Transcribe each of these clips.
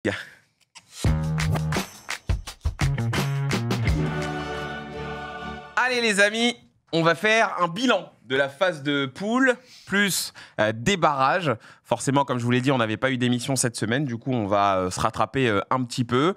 Yeah. Allez les amis, on va faire un bilan de la phase de poule plus des barrages. Forcément, comme je vous l'ai dit, on n'avait pas eu d'émission cette semaine. Du coup, on va se rattraper un petit peu.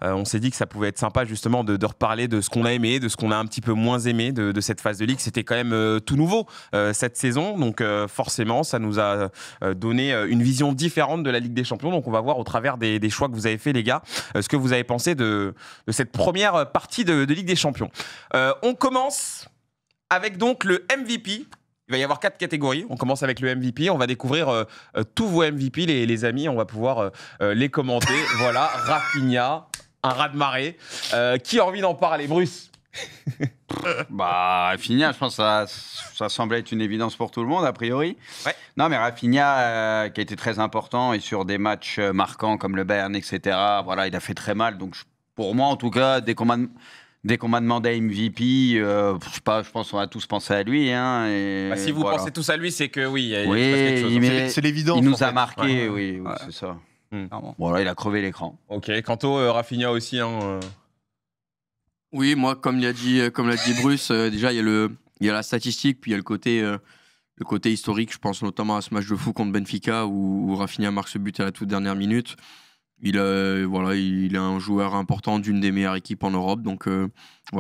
On s'est dit que ça pouvait être sympa justement de reparler de ce qu'on a aimé, de ce qu'on a un petit peu moins aimé de cette phase de ligue. C'était quand même tout nouveau cette saison. Donc forcément, ça nous a donné une vision différente de la Ligue des Champions. Donc on va voir au travers des choix que vous avez fait, les gars, ce que vous avez pensé de cette première partie de Ligue des Champions. On commence avec donc le MVP. Il va y avoir 4 catégories. On commence avec le MVP. On va découvrir tous vos MVP, les amis. On va pouvoir les commenter. Voilà, Raphinha, un raz-de-marée. Qui a envie d'en parler, Bruce? Raphinha, je pense que ça semble être une évidence pour tout le monde, a priori. Ouais. Non, mais Raphinha, qui a été très important, et sur des matchs marquants comme le Bayern, etc., voilà, il a fait très mal. Donc, pour moi, en tout cas, dès qu'on m'a demandé MVP, je sais pas, je pense qu'on a tous pensé à lui. Hein, et si vous pensez tous à lui, c'est que oui, il y a quelque chose. Mais c'est l'évidence. Il nous a marqué, ouais. oui, c'est ça. Voilà, il a crevé l'écran. Ok, quant au Raphinha aussi. Oui, moi, comme l'a dit Bruce, déjà, il y a la statistique, puis il y a le côté historique. Je pense notamment à ce match de fou contre Benfica où Raphinha marque ce but à la toute dernière minute. Il est un joueur important d'une des meilleures équipes en Europe, donc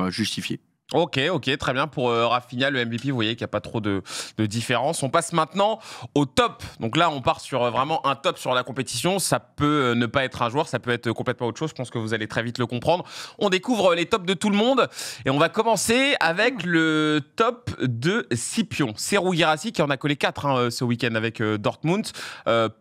justifié. Ok, très bien. Pour Raphinha, le MVP, vous voyez qu'il n'y a pas trop de différence. On passe maintenant au top. Donc là, on part sur vraiment un top sur la compétition. Ça peut ne pas être un joueur, ça peut être complètement autre chose. Je pense que vous allez très vite le comprendre. On découvre les tops de tout le monde. Et on va commencer avec le top de Scipion. Serhou Guirassy qui en a collé 4 ce week-end avec Dortmund.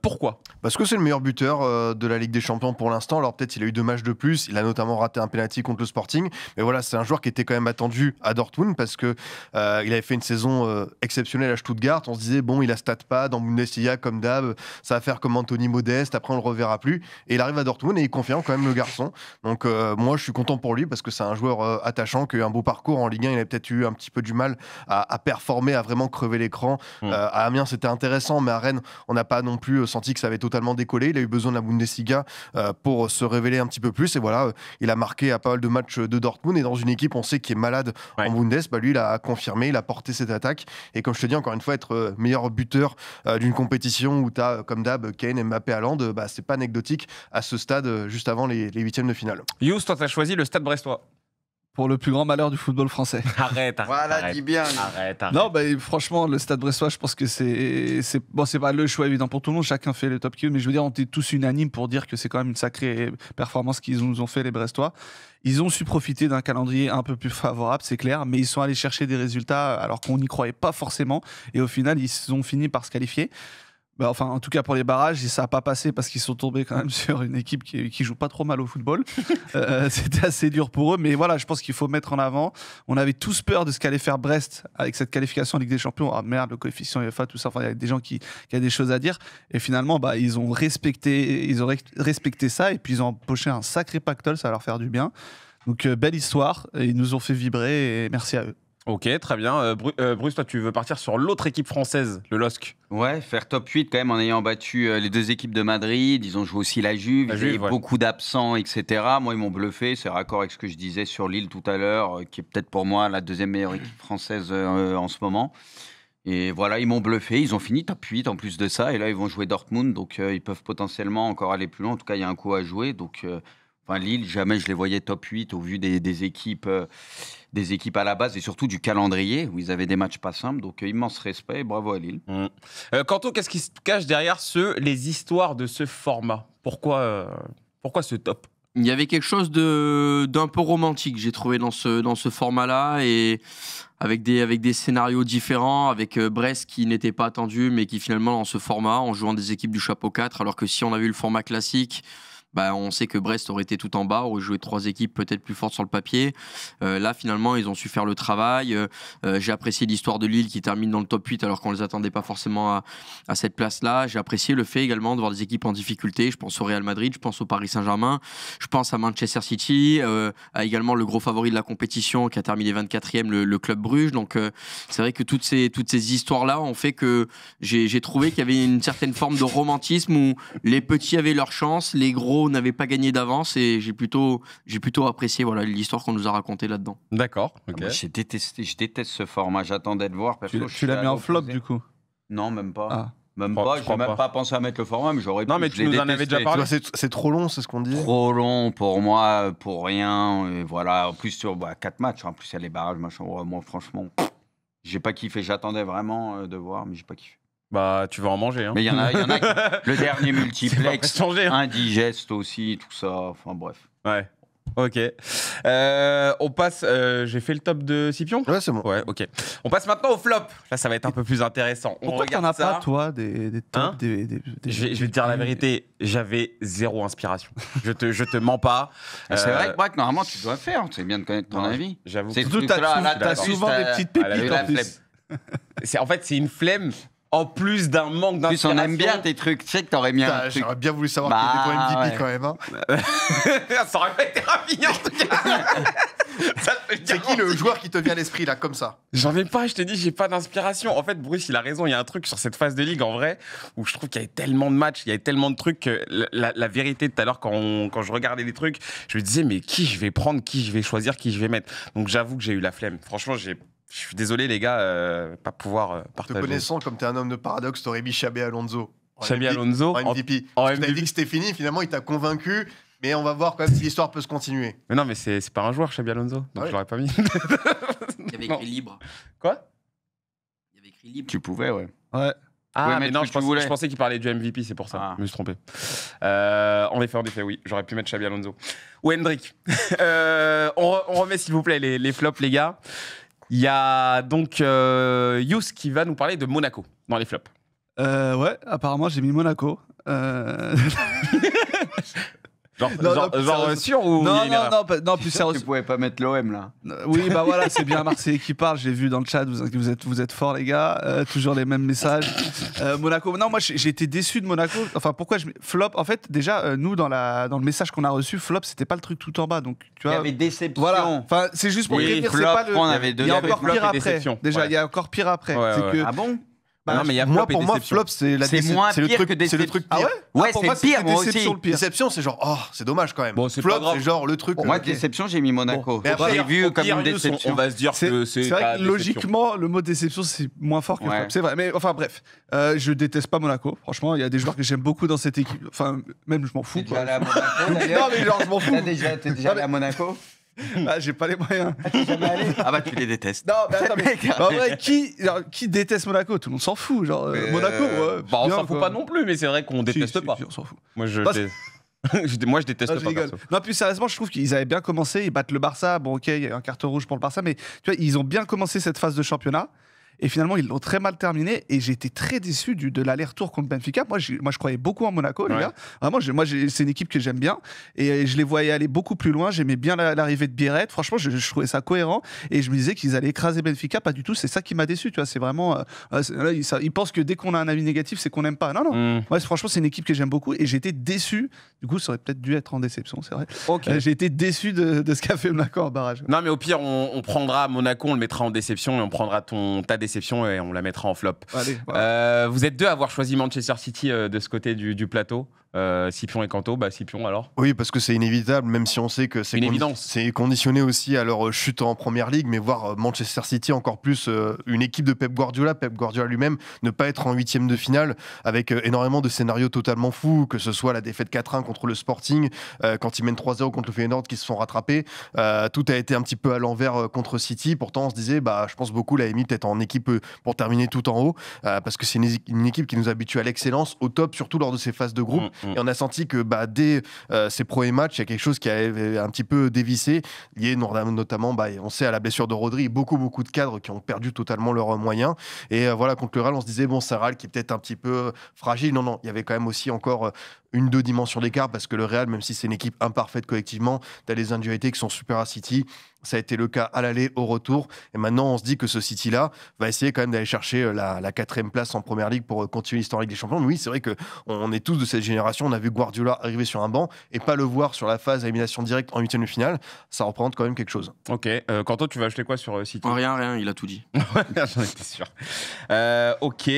Pourquoi ? Parce que c'est le meilleur buteur de la Ligue des Champions pour l'instant. Alors peut-être il a eu 2 matchs de plus. Il a notamment raté un penalty contre le Sporting. Mais voilà, c'est un joueur qui était quand même attendu à Dortmund parce que il avait fait une saison exceptionnelle à Stuttgart. On se disait bon, il a stat pas dans Bundesliga comme d'hab, ça va faire comme Anthony Modeste, après on le reverra plus, et il arrive à Dortmund et il confirme quand même le garçon. Donc moi je suis content pour lui parce que c'est un joueur attachant qui a eu un beau parcours en Ligue 1. Il a peut-être eu un petit peu du mal à performer, à vraiment crever l'écran. À Amiens c'était intéressant, mais à Rennes on n'a pas non plus senti que ça avait totalement décollé. Il a eu besoin de la Bundesliga pour se révéler un petit peu plus, et voilà, il a marqué à pas mal de matchs de Dortmund, et dans une équipe on sait qui est malade en Bundes, lui il a confirmé, il a porté cette attaque, et comme je te dis encore une fois, être meilleur buteur d'une compétition où tu as comme d'hab Kane, Mbappé, Haaland, c'est pas anecdotique à ce stade juste avant les huitièmes de finale. Yous, toi t'as choisi le Stade Brestois. Pour le plus grand malheur du football français. Arrête. Voilà, dis bien. Arrête. Non, franchement, le Stade Brestois, je pense que c'est pas le choix évident pour tout le monde. Chacun fait le top Q, mais je veux dire, on était tous unanimes pour dire que c'est quand même une sacrée performance qu'ils nous ont fait, les Brestois. Ils ont su profiter d'un calendrier un peu plus favorable, c'est clair, mais ils sont allés chercher des résultats alors qu'on n'y croyait pas forcément, et au final, ils ont fini par se qualifier. En tout cas pour les barrages, ça n'a pas passé parce qu'ils sont tombés quand même sur une équipe qui joue pas trop mal au football. C'était assez dur pour eux, mais voilà, je pense qu'il faut mettre en avant. On avait tous peur de ce qu'allait faire Brest avec cette qualification en Ligue des Champions. Ah merde, le coefficient UEFA, tout ça. Enfin, il y a des gens qui ont des choses à dire. Et finalement, ils ont respecté ça, et puis ils ont empoché un sacré pactole, ça va leur faire du bien. Donc belle histoire, et ils nous ont fait vibrer, et merci à eux. Ok, très bien. Bruce, toi, tu veux partir sur l'autre équipe française, le LOSC. Ouais, faire top 8 quand même en ayant battu les 2 équipes de Madrid. Ils ont joué aussi la Juve. Il y avait beaucoup d'absents, etc. Moi, ils m'ont bluffé. C'est raccord avec ce que je disais sur Lille tout à l'heure, qui est peut-être pour moi la 2e meilleure équipe française en ce moment. Et voilà, ils m'ont bluffé. Ils ont fini top 8 en plus de ça. Et là, ils vont jouer Dortmund. Donc, ils peuvent potentiellement encore aller plus loin. En tout cas, il y a un coup à jouer. Donc, Lille, jamais je les voyais top 8 au vu des équipes à la base, et surtout du calendrier où ils avaient des matchs pas simples. Donc immense respect et bravo à Lille. Quentin, qu'est-ce qui se cache derrière les histoires de ce format ? Pourquoi ce top ? Il y avait quelque chose d'un peu romantique, j'ai trouvé dans ce format-là, et avec des scénarios différents, avec Brest qui n'était pas attendu, mais qui finalement dans ce format, en jouant des équipes du chapeau 4, alors que si on avait eu le format classique, on sait que Brest aurait été tout en bas, aurait joué 3 équipes peut-être plus fortes sur le papier. Là, finalement, ils ont su faire le travail. J'ai apprécié l'histoire de Lille qui termine dans le top 8 alors qu'on ne les attendait pas forcément à cette place-là. J'ai apprécié le fait également de voir des équipes en difficulté. Je pense au Real Madrid, je pense au Paris Saint-Germain, je pense à Manchester City, à également le gros favori de la compétition qui a terminé 24e, le Club Bruges. Donc, c'est vrai que toutes ces histoires-là ont fait que j'ai trouvé qu'il y avait une certaine forme de romantisme où les petits avaient leur chance, les gros n'avait pas gagné d'avance et j'ai plutôt apprécié l'histoire qu'on nous a racontée là-dedans. D'accord. Ok. Moi, je déteste ce format. J'attendais de voir. Tu l'as mis en flop du coup. Non, même pas. Ah. Même Je pas. crois J'ai même pas. pas pensé à mettre le format, mais j'aurais pu. Non, mais tu nous en avais déjà parlé. C'est trop long, c'est ce qu'on dit. Trop long pour moi, pour rien. Et voilà. En plus, sur 4 matchs. En plus, il y a les barrages, machin. Ouais, moi, franchement, j'ai pas kiffé. J'attendais vraiment de voir, mais j'ai pas kiffé. Bah, tu vas en manger. Hein. Mais il y en a le dernier multiplex, changer. Hein. indigeste aussi, tout ça. Enfin, bref. Ouais. Ok. On passe. J'ai fait le top de Scipion. Ouais, c'est bon. Ouais, ok. On passe maintenant au flop. Là, ça va être un peu plus intéressant. On Pourquoi t'en regarde as ça. pas, toi, des tops Hein je vais te dire la vérité, j'avais zéro inspiration. Je te mens pas. C'est vrai que, Braque, normalement, tu dois faire. C'est bien de connaître ton avis. J'avoue. C'est Surtout, ce t'as truc-là, là, t'as t'as souvent juste, des petites elle a pépites eu en la plus. flemme. En fait, c'est une flemme en plus d'un manque En plus, d'inspiration. on aime bien tes trucs. Tu sais que t'aurais mis un truc. J'aurais bien voulu savoir qu'il y avait des points MVP quand même. Hein. Ça aurait pas été rapide en tout cas. Ça, je peux te C'est dire. qui le joueur qui te vient à l'esprit là, comme ça? J'en ai pas, je te dis, j'ai pas d'inspiration. En fait, Bruce, il a raison. Il y a un truc sur cette phase de ligue, en vrai, où je trouve qu'il y avait tellement de matchs, il y avait tellement de trucs que la vérité, tout à l'heure, quand je regardais les trucs, je me disais, mais qui je vais prendre, qui je vais choisir, qui je vais mettre. Donc, j'avoue que j'ai eu la flemme. Franchement, je suis désolé, les gars, pas pouvoir Te partager. connaissant, comme t'es un homme de paradoxe, t'aurais mis Xabi Alonso. Xabi Alonso En MVP. en Tu t'avais MVP. dit que c'était fini, finalement, il t'a convaincu. Mais on va voir quand même si l'histoire peut se continuer. Mais non, mais c'est pas un joueur, Xabi Alonso. Donc, Ouais. je l'aurais pas mis. Il y avait Non. écrit libre. Quoi? Il y avait écrit libre. Tu pouvais, ouais. Ouais. Ah, Ouais, mais mais non, tu voulais. je pensais qu'il parlait du MVP, c'est pour ça. Ah. Je me suis trompé. En effet, oui. J'aurais pu mettre Xabi Alonso. Ou Hendrick. On remet, s'il vous plaît, les flops, les gars. Il y a donc Yous qui va nous parler de Monaco dans les flops. Ouais, apparemment, j'ai mis Monaco. Genre, Non, genre, non, genre, sérieux. sûr ou il y a Non, une non, erreur non, non, plus Tu sérieux. pouvais pas mettre l'OM, là. Oui, bah voilà, c'est bien Marseille qui parle. J'ai vu dans le chat, vous êtes forts, les gars. Toujours les mêmes messages. Monaco, non, moi j'ai été déçu de Monaco. Enfin, pourquoi flop? En fait, déjà, nous, dans le message qu'on a reçu, flop, c'était pas le truc tout en bas. Donc, tu Il y vois. avait déception. Voilà, enfin, c'est juste pour Oui, prévenir, c'est flop, pas le. on avait deux Il y a flop encore et pire après. déception. Déjà, Ouais. il y a encore pire après. Ouais, C'est ouais. que. Ah bon? Non, mais il y a moi, flop et pour moi, déception. flop, c'est la C'est déception. moins C'est le pire truc, que c'est le truc Ah pire. ouais? Ouais, pour c'est moi, pire, c'était moi déception aussi. le pire. Déception, c'est genre, oh, c'est dommage quand même. Bon, c'est pas flop, grave. c'est genre le truc. Moi, ok. déception, j'ai mis Monaco. Mais après, J'ai vu Au comme pire, une Yous, déception. on va se dire que C'est c'est vrai pas que déception. logiquement, le mot déception, c'est moins fort que Ouais. flop. C'est vrai. Mais enfin, bref. Je déteste pas Monaco. Franchement, il y a des joueurs que j'aime beaucoup dans cette équipe. Enfin, même je m'en fous. T'es déjà quoi. allé à Monaco, Non, d'ailleurs? mais genre, je m'en fous. T'es déjà allé à Monaco? Ah, j'ai pas les moyens. T'es jamais allé? Ah bah, tu les détestes. Non, mais attends, mais Mec, en vrai, qui déteste Monaco? Tout le monde s'en fout. Genre, Monaco, ouais. Bah, on bien, s'en fout quoi. pas non plus, mais c'est vrai qu'on Si, déteste si, pas. si, on s'en fout. Moi, Bah, moi, je déteste Ah, je pas. rigole. perso. Non, plus sérieusement, je trouve qu'ils avaient bien commencé. Ils battent le Barça. Bon, ok, il y a eu un carton rouge pour le Barça, mais tu vois, ils ont bien commencé cette phase de championnat. Et finalement, ils l'ont très mal terminé. Et j'ai été très déçu de l'aller-retour contre Benfica. Moi, je croyais beaucoup en Monaco, les Ouais. gars. Vraiment, c'est une équipe que j'aime bien. Et je les voyais aller beaucoup plus loin. J'aimais bien l'arrivée de Biarritz. Franchement, je trouvais ça cohérent. Et je me disais qu'ils allaient écraser Benfica. Pas du tout. C'est ça qui m'a déçu. Tu vois, c'est vraiment. Là, ils pensent que dès qu'on a un avis négatif, c'est qu'on n'aime pas. Non, non. Ouais, franchement, c'est une équipe que j'aime beaucoup. Et j'ai été déçu. Du coup, ça aurait peut-être dû être en déception, c'est vrai. Ok. J'ai été déçu de ce qu'a fait Monaco en barrage. Non, mais au pire, on prendra Monaco, on le mettra en déception et on prendra ta déception et on la mettra en flop. Allez, voilà. Vous êtes deux à avoir choisi Manchester City de ce côté du plateau. Scipion et Kanto, bah Scipion alors. Oui, parce que c'est inévitable, même si on sait que c'est Une évidence. c'est conditionné aussi à leur chute en première ligue, mais voir Manchester City encore plus une équipe de Pep Guardiola lui-même, ne pas être en huitième de finale avec énormément de scénarios totalement fous, que ce soit la défaite 4-1 contre le Sporting, quand ils mènent 3-0 contre le Feyenoord qui se sont rattrapés, tout a été un petit peu à l'envers contre City. Pourtant, on se disait, bah, je pense beaucoup l'avait mis peut-être en équipe pour terminer tout en haut, parce que c'est une équipe qui nous habitue à l'excellence, au top, surtout lors de ces phases de groupe. Et on a senti que dès ces premiers matchs, il y a quelque chose qui avait un petit peu dévissé, lié notamment, on sait, à la blessure de Rodri, beaucoup de cadres qui ont perdu totalement leurs moyens. Et voilà, contre le Real, on se disait, bon, c'est un Real qui est peut-être un petit peu fragile. Non, il y avait quand même aussi encore 1-2 dimensions d'écart, parce que le Real, même si c'est une équipe imparfaite collectivement, t'as des individualités qui sont super à City. Ça a été le cas à l'aller, au retour. Et maintenant, on se dit que ce City-là va essayer quand même d'aller chercher la 4e place en Première Ligue pour continuer l'histoire Ligue des Champions. Mais oui, c'est vrai qu'on est tous de cette génération. On a vu Guardiola arriver sur un banc et pas le voir sur la phase à élimination directe en 8e de finale. Ça représente quand même quelque chose. Ok. Kanto, tu vas acheter quoi sur City? Rien, il a tout dit. J'en étais sûr. Ok.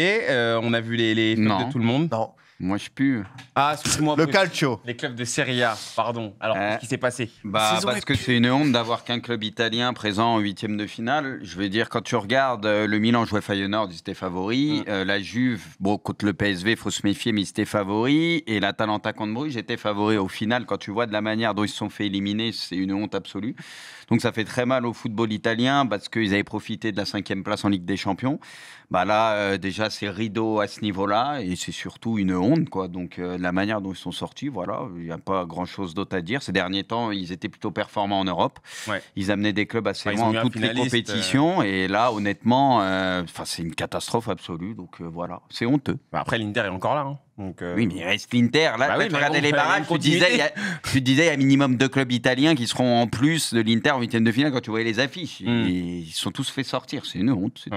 On a vu les flops Non. de tout le monde. Non. Moi, je pue. Ah, excuse-moi. Le Bruce. calcio. Les clubs de Serie A, pardon. Alors, qu'est-ce qui s'est passé? Parce que c'est une honte d'avoir qu'un club italien présent en huitième de finale. Je veux dire, quand tu regardes, le Milan jouait Feyenoord, ils étaient favoris. La Juve, contre le PSV, il faut se méfier, mais ils étaient favoris. Et l'Atalanta contre Bruges était favori. Au final, quand tu vois de la manière dont ils se sont fait éliminer, c'est une honte absolue. Donc ça fait très mal au football italien parce qu'ils avaient profité de la 5e place en Ligue des Champions. Là, déjà, c'est rideau à ce niveau-là et c'est surtout une honte, quoi. Donc la manière dont ils sont sortis, voilà, il n'y a pas grand-chose d'autre à dire. Ces derniers temps, ils étaient plutôt performants en Europe. Ouais. Ils amenaient des clubs assez loin en toutes les compétitions. Et là, honnêtement, c'est une catastrophe absolue. Donc voilà, c'est honteux. Après, l'Inter est encore là. Hein. Donc, Oui, mais il reste l'Inter. Là, tu regardais les barrages, tu disais, il y a un minimum de clubs italiens qui seront en plus de l'Inter en huitième de finale quand tu voyais les affiches. Ils sont tous fait sortir. C'est une honte. C'est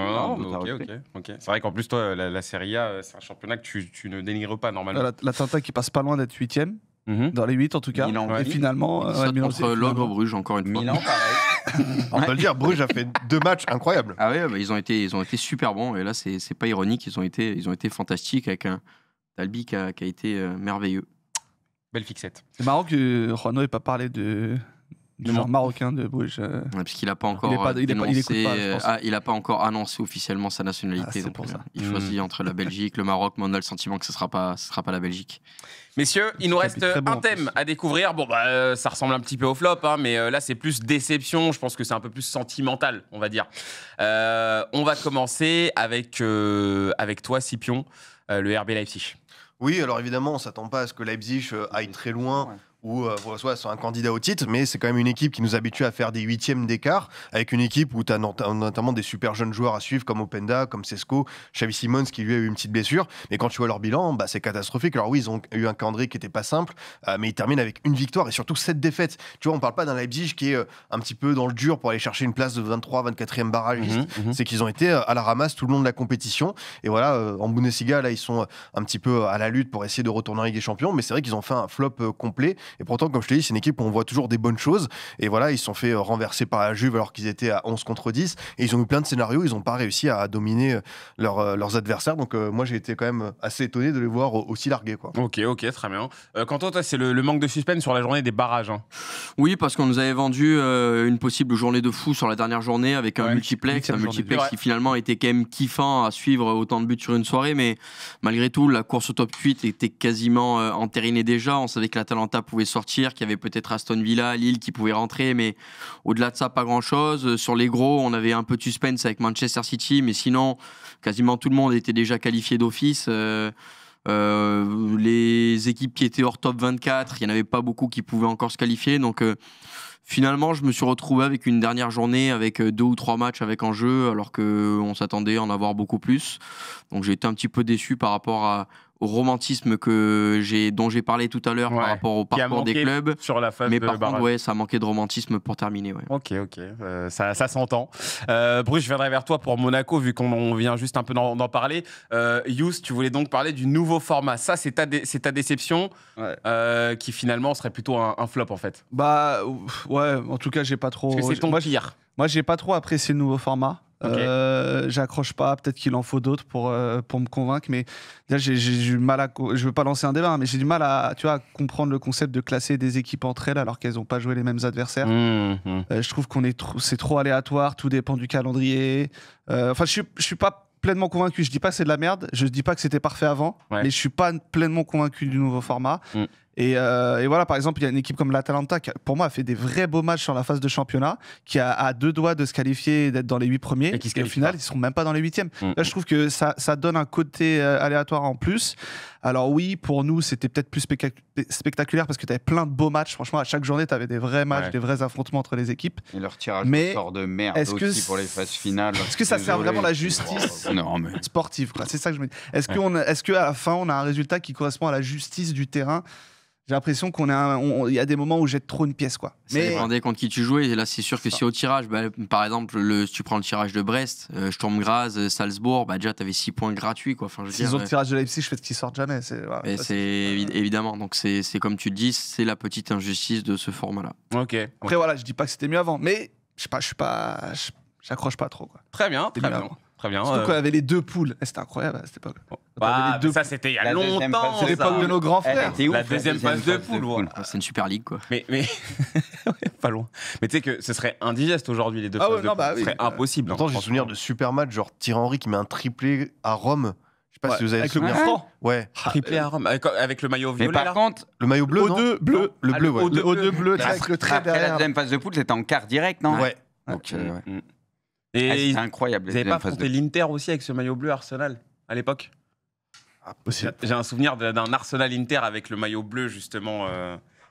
ok. C'est vrai qu'en plus, toi, la Serie A, c'est un championnat que tu ne dénigres pas normalement. L'Atalanta qui passe pas loin d'être 8e. Dans les 8 en tout cas. Milan, et finalement, Milan contre l'Ogre Bruges encore une fois. Milan, pareil. On peut le dire, Bruges a fait 2 matchs incroyables. Ah ouais, ils ont été super bons et là c'est pas ironique, ils ont été fantastiques avec un Talbi qui a été merveilleux. Belle fixette. C'est marrant que Juano n'ait pas parlé du genre marocain de Bruges. Parce qu'il n'a pas encore il a pas encore annoncé officiellement sa nationalité. C'est pour ça. Il choisit entre la Belgique, le Maroc, mais on a le sentiment que ce sera pas la Belgique. Messieurs, il nous reste un thème à découvrir. Bon, ça ressemble un petit peu au flop, hein, mais là, c'est plus déception. Je pense que c'est un peu plus sentimental, on va dire. On va commencer avec toi, Scipion, le RB Leipzig. Oui, alors évidemment, on ne s'attend pas à ce que Leipzig aille très loin. Ouais. Ou soit sont un candidat au titre, mais c'est quand même une équipe qui nous habitue à faire des 8e d'écart, avec une équipe où tu as notamment des super jeunes joueurs à suivre comme Openda, comme Sesko, Xavi Simons qui lui a eu une petite blessure, mais quand tu vois leur bilan, c'est catastrophique. Alors oui, ils ont eu un calendrier qui n'était pas simple, mais ils terminent avec une victoire et surtout 7 défaites. Tu vois, on ne parle pas d'un Leipzig qui est un petit peu dans le dur pour aller chercher une place de 23-24e barragiste, c'est qu'ils ont été à la ramasse tout le long de la compétition, et voilà, en Bundesliga, là, ils sont un petit peu à la lutte pour essayer de retourner en Ligue des Champions, mais c'est vrai qu'ils ont fait un flop complet. Et pourtant, comme je te dis, c'est une équipe où on voit toujours des bonnes choses. Et voilà, ils se sont fait renverser par la Juve alors qu'ils étaient à 11 contre 10. Et ils ont eu plein de scénarios. Ils n'ont pas réussi à dominer leurs adversaires. Donc moi, j'ai été quand même assez étonné de les voir aussi largués, quoi. Ok, très bien. Quentin, toi, c'est le manque de suspense sur la journée des barrages. Hein. Oui, parce qu'on nous avait vendu une possible journée de fou sur la dernière journée avec un multiplex qui finalement était quand même kiffant à suivre, autant de buts sur une soirée. Mais malgré tout, la course au top 8 était quasiment entérinée déjà. On savait que l'Atalanta pouvait sortir, qu'il y avait peut-être Aston Villa, Lille qui pouvaient rentrer, mais au-delà de ça, pas grand-chose. Sur les gros, on avait un peu de suspense avec Manchester City, mais sinon, quasiment tout le monde était déjà qualifié d'office. Les équipes qui étaient hors top 24, il n'y en avait pas beaucoup qui pouvaient encore se qualifier, donc finalement, je me suis retrouvé avec une dernière journée avec 2 ou 3 matchs avec en jeu, alors qu'on s'attendait à en avoir beaucoup plus. Donc j'ai été un petit peu déçu par rapport au romantisme dont j'ai parlé tout à l'heure par rapport au parcours des clubs. Sur la phase mais de par barrage. contre, ça manquait de romantisme pour terminer. Ouais. Ok. Ça s'entend. Bruce, je viendrai vers toi pour Monaco, vu qu'on vient juste un peu d'en parler. Yous, tu voulais donc parler du nouveau format. Ça, c'est ta déception, qui finalement serait plutôt un flop, en fait. Ouais, en tout cas, j'ai pas trop... Parce que c'est ton pire. Moi, j'ai pas trop apprécié le nouveau format. J'accroche pas, peut-être qu'il en faut d'autres pour me convaincre, mais déjà j'ai du mal je veux pas lancer un débat, mais j'ai du mal à comprendre le concept de classer des équipes entre elles alors qu'elles ont pas joué les mêmes adversaires. Je trouve c'est trop aléatoire, tout dépend du calendrier. Je suis pas pleinement convaincu. Je dis pas que c'est de la merde, je dis pas que c'était parfait avant, mais je suis pas pleinement convaincu du nouveau format. Et voilà, par exemple, il y a une équipe comme l'Atalanta qui, pour moi, a fait des vrais beaux matchs sur la phase de championnat, qui a à 2 doigts de se qualifier et d'être dans les 8 premiers. Et au final, ils ne seront même pas dans les 8e. Là, je trouve que ça donne un côté aléatoire en plus. Alors oui, pour nous, c'était peut-être plus spectaculaire parce que tu avais plein de beaux matchs. Franchement, à chaque journée, tu avais des vrais matchs, des vrais affrontements entre les éques. Et leur tirage sort de merde aussi pour les phases finales. Est-ce que ça sert vraiment la justice sportive, quoi. C'est ça que je me dis. Est-ce qu'à la fin, on a un résultat qui correspond à la justice du terrain ? J'ai l'impression il y a des moments où jette trop une pièce, quoi. Ça dépendait contre qui tu jouais. Et là, c'est sûr que si au tirage, par exemple, si tu prends le tirage de Brest, Sturm Graz, Salzbourg, déjà, tu avais 6 points gratuits, quoi. Enfin, si ils ont le tirage de Leipzig, je fais qu'ils sortent jamais. Évidemment. Donc, c'est comme tu le dis, c'est la petite injustice de ce format-là. Après, voilà, je dis pas que c'était mieux avant, mais je sais pas, j'accroche pas trop, quoi. Très bien. très bien. Surtout quand il y avait les 2 poules. C'était incroyable à cette époque. Ça, c'était il y a La deuxième longtemps. phase, C'est l'époque de nos grands frères. La deuxième phase de poule. C'est une super ligue, quoi. Mais pas loin. Mais tu sais que ce serait indigeste aujourd'hui, les 2 phases de poule. Ce serait impossible. Pourtant, j'ai souvenir de super matchs, genre Thierry Henry qui met un triplé à Rome. Je sais pas si vous avez avec le souvenir. coup franc. Ouais. Triplé à Rome. Avec le maillot Mais violet, par là. contre, Le maillot bleu, non O2 bleu. Le bleu, ouais. Le O2 bleu, avec le trait après la derrière. deuxième phase de poule, c'était en quart direct, non? Ouais. Donc, ouais. Et C'est incroyable. vous n'avez pas affronté l'Inter aussi avec ce maillot bleu Arsenal à l'époque? Possible. J'ai un souvenir d'un Arsenal Inter avec le maillot bleu, justement.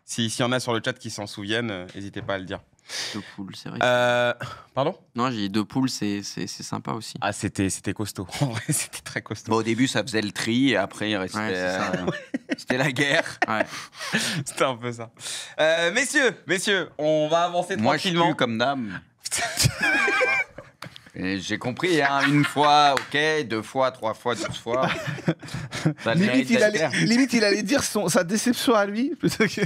S'il y en a sur le chat qui s'en souviennent, n'hésitez pas à le dire. 2 poules, c'est vrai. Pardon? Non, j'ai dit 2 poules, c'est sympa aussi. Ah, c'était costaud. En vrai, c'était très costaud. Bon, au début, ça faisait le tri, et après, il restait. Ouais, c'est ça. C'était la guerre. Ouais. C'était un peu ça. Messieurs, on va avancer Moi, je suis tranquillement. comme dame. Et j'ai compris, hein, 1 fois, ok, 2 fois, 3 fois, 12 fois. Ça a le mérite d'être clair. Limite, il allait dire sa déception à lui. Plutôt que...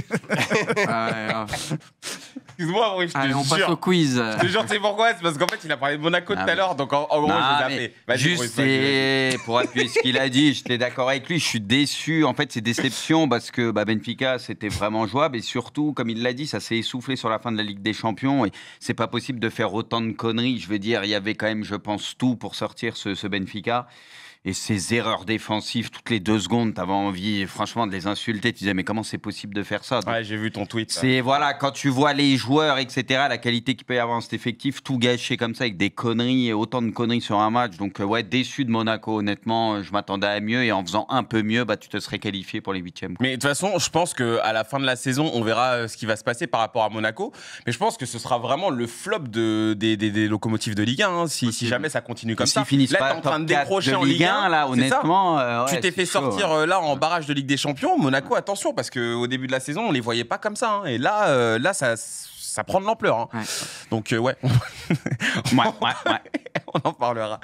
Excuse-moi, Henri, je te Allez, on passe jure. au quiz. Je te jure, tu sais pourquoi? C'est parce qu'en fait, il a parlé de Monaco tout à l'heure, donc en gros, je les ai appelés. Vas-y, Juste, Boris, pour appuyer ce qu'il a dit, j'étais d'accord avec lui, je suis déçu. En fait, c'est déception parce que Benfica, c'était vraiment jouable et surtout, comme il l'a dit, ça s'est essoufflé sur la fin de la Ligue des Champions et c'est pas possible de faire autant de conneries. Je veux dire, il y avait quand même, je pense, tout pour sortir ce Benfica. Et ces erreurs défensives, toutes les 2 secondes, t'avais envie, franchement, de les insulter. Tu disais, mais comment c'est possible de faire ça? Donc, Ouais, j'ai vu ton tweet. c'est, voilà, quand tu vois les joueurs, etc., la qualité qu'il peut y avoir dans cet effectif, tout gâché comme ça, avec des conneries, et autant de conneries sur un match. Donc, ouais, déçu de Monaco, honnêtement. Je m'attendais à mieux. Et en faisant un peu mieux, tu te serais qualifié pour les 8e. Mais de toute façon, je pense qu'à la fin de la saison, on verra ce qui va se passer par rapport à Monaco. Mais je pense que ce sera vraiment le flop des locomotives de Ligue 1, hein, si jamais ça continue comme ça. S'ils finissent Là, pas t'es en train de top 4 décrocher de en Ligue 1, là, c'est ça. honnêtement. Ouais, Tu t'es fait c'est chaud, sortir ouais. là en barrage de Ligue des Champions. Monaco, attention, parce qu'au début de la saison, on les voyait pas comme ça. Hein. Et là, ça prend de l'ampleur. Hein. Ouais. Donc, ouais. Ouais. On en parlera.